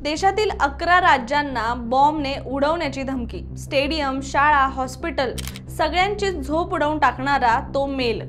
देशातील 11 राज्यांना बॉम्बने उडवण्याची धमकी। स्टेडियम, शाळा, हॉस्पिटल सगळ्यांची झोप उडवून टाकणारा तो मेल।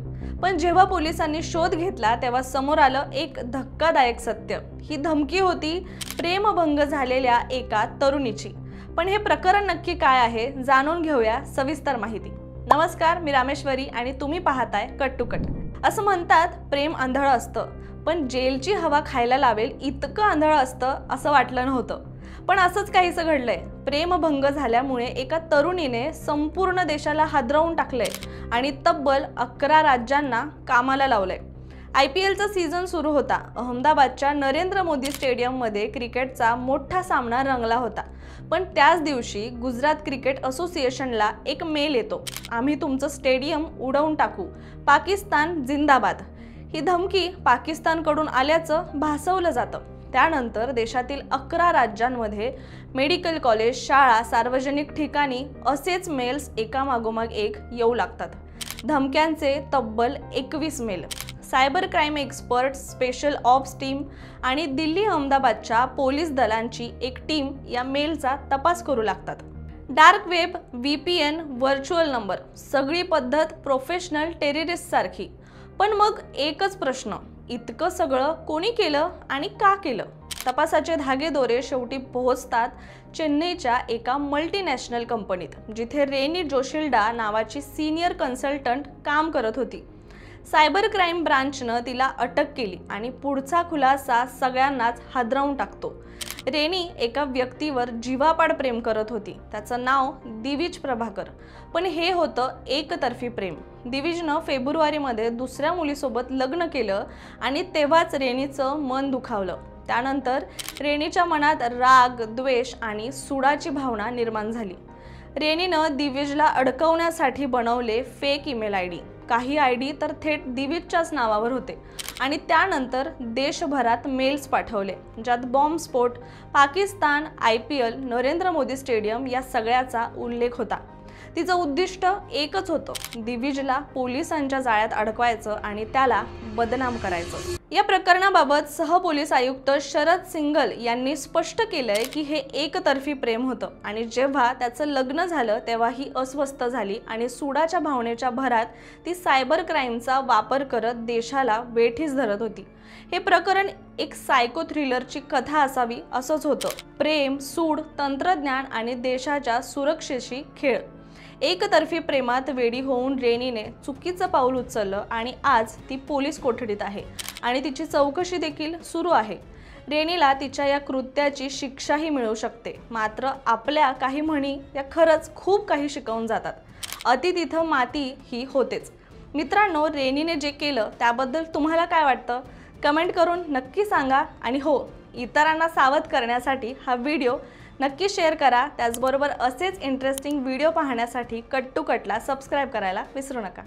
पण जेव्हा पोलिसांनी शोध घेतला तेव्हा समोर आलं एक धक्कादायक सत्य। ही धमकी होती प्रेमभंग झालेल्या एका तरुणीची। पण हे प्रकरण नक्की काय आहे जाणून घेऊया सविस्तर माहिती। नमस्कार, मी रामेश्वरी आणि तुम्ही पाहताय कट टू कट। असं म्हणतात प्रेम आंधळ असतं, पण जेलची हवा खायला लावेल इतकं आंधळ असतं असं वाटलं नव्हतं। पण असंच काहीसं घडलंय। प्रेमभंग झाल्यामुळे एका तरुणीने संपूर्ण देशाला हादरवून टाकलंय आणि तब्बल 11 राज्यांना कामाला लावलंय। IPLचा सीझन सुरू होता। अहमदाबादच्या नरेंद्र मोदी स्टेडियममध्ये क्रिकेटचा मोठा सामना रंगला होता। पण त्याच दिवशी गुजरात क्रिकेट असोसिएशनला एक मेल येतो, आम्ही तुमचं स्टेडियम उडवून टाकू, पाकिस्तान जिंदाबाद। ही धमकी पाकिस्तानकडून आल्याचं भासवलं जातं। त्यानंतर देशातील 11 राज्यांमध्ये मेडिकल कॉलेज, शाळा, सार्वजनिक ठिकाणी असेच मेल्स एकामागोमाग एक येऊ लागतात। धमक्यांचे तब्बल 21 मेल। Cyber crime expert, special ops team आणि दिल्ली अहमदाबादच्या पोलीस दलांची एक टीम या मेलचा तपास करू लागतात। Dark web, VPN, virtual number, सगळी पद्धत प्रोफेशनल टेररिस्ट सारखी। पण मग एकच प्रश्न, इतकं सगळं कोणी केलं आणि का केलं? तपासाचे धागेदोरे शेवटी पोहोचतात चेन्नईच्या एका मल्टीनॅशनल कंपनीत, जिथे रेनी जोशिल्डा नावाची सीनियर कन्सल्टंट काम करत होती। सायबर क्राईम ब्रांचनं तिला अटक केली आणि पुढचा खुलासा सगळ्यांनाच हादरवून टाकतो। रेनी एका व्यक्तीवर जीवापाड प्रेम करत होती। त्याचं नाव दिविज प्रभाकर। पण हे होतं एकतर्फी प्रेम। दिविजनं फेब्रुवारीमध्ये दुसऱ्या मुलीसोबत लग्न केलं आणि तेव्हाच रेनीचं मन दुखावलं। त्यानंतर रेनीच्या मनात राग, द्वेष आणि सुडाची भावना निर्माण झाली। रेनीनं दिविजला अडकवण्यासाठी बनवले फेक ईमेल ID। काही ID तर थेट दिविजच्याच नावावर होते आणि त्यानंतर देशभरात मेल्स पाठवले, ज्यात बॉम्बस्फोट, पाकिस्तान, IPL, नरेंद्र मोदी स्टेडियम या सगळ्याचा उल्लेख होता। तिचं उद्दिष्ट एकच होतं, दिविजला पोलिसांच्या जाळ्यात अडकवायचं आणि त्याला बदनाम करायचं। या प्रकरणाबाबत सहपोलीस आयुक्त शरद सिंगल यांनी स्पष्ट केलंय की हे एकतर्फी प्रेम होतं आणि जेव्हा त्याचं लग्न झालं तेव्हा ही अस्वस्थ झाली आणि सुडाच्या भावनेच्या भरात ती सायबर क्राईमचा वापर करत देशाला वेठीस धरत होती। हे प्रकरण एक सायको थ्रिलरची कथा असावी असंच होतं। प्रेम, सूड, तंत्रज्ञान आणि देशाच्या सुरक्षेशी खेळ। एकतर्फी प्रेमात वेडी होऊन रेनीने चुकीचं पाऊल उचललं आणि आज ती पोलीस कोठडीत आहे आणि तिची चौकशी देखील सुरू आहे। रेनीला तिच्या या कृत्याची शिक्षाही मिळू शकते। मात्र आपल्या काही म्हणी या खरंच खूप काही शिकवून जातात। अति तिथं माती ही होतेच। मित्रांनो, रेनीने जे केलं त्याबद्दल तुम्हाला काय वाटतं? कमेंट करून नक्की सांगा आणि हो, इतरांना सावध करण्यासाठी हा व्हिडिओ नक्की शेअर करा। त्याचबरोबर असेच इंटरेस्टिंग व्हिडिओ पाहण्यासाठी कट टू कटला सबस्क्राइब करायला विसरू नका।